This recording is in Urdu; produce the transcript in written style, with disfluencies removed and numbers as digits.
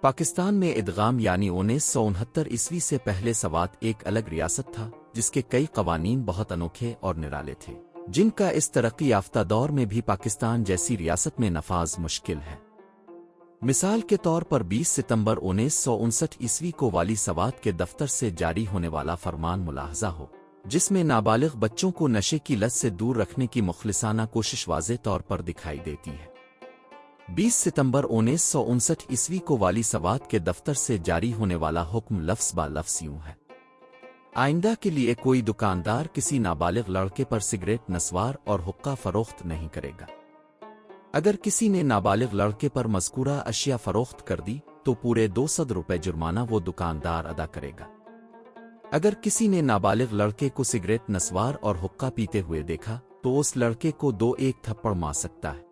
پاکستان میں ادغام یعنی 1969 سے پہلے سوات ایک الگ ریاست تھا جس کے کئی قوانین بہت انوکھے اور نرالے تھے، جن کا اس ترقی یافتہ دور میں بھی پاکستان جیسی ریاست میں نفاذ مشکل ہے۔ مثال کے طور پر 20 ستمبر 1959 کو والی سوات کے دفتر سے جاری ہونے والا فرمان ملاحظہ ہو، جس میں نابالغ بچوں کو نشے کی لت سے دور رکھنے کی مخلصانہ کوشش واضح طور پر دکھائی دیتی ہے۔ 20 ستمبر 1959 کو والی سوات کے دفتر سے جاری ہونے والا حکم لفظ با لفظ یوں ہے: آئندہ کے لیے کوئی دکاندار کسی نابالغ لڑکے پر سگریٹ، نسوار اور حقہ فروخت نہیں کرے گا۔ اگر کسی نے نابالغ لڑکے پر مذکورہ اشیاء فروخت کر دی تو پورے 200 روپے جرمانہ وہ دکاندار ادا کرے گا۔ اگر کسی نے نابالغ لڑکے کو سگریٹ، نسوار اور حقہ پیتے ہوئے دیکھا تو اس لڑکے کو 2 تھپڑ مار سکتا ہے۔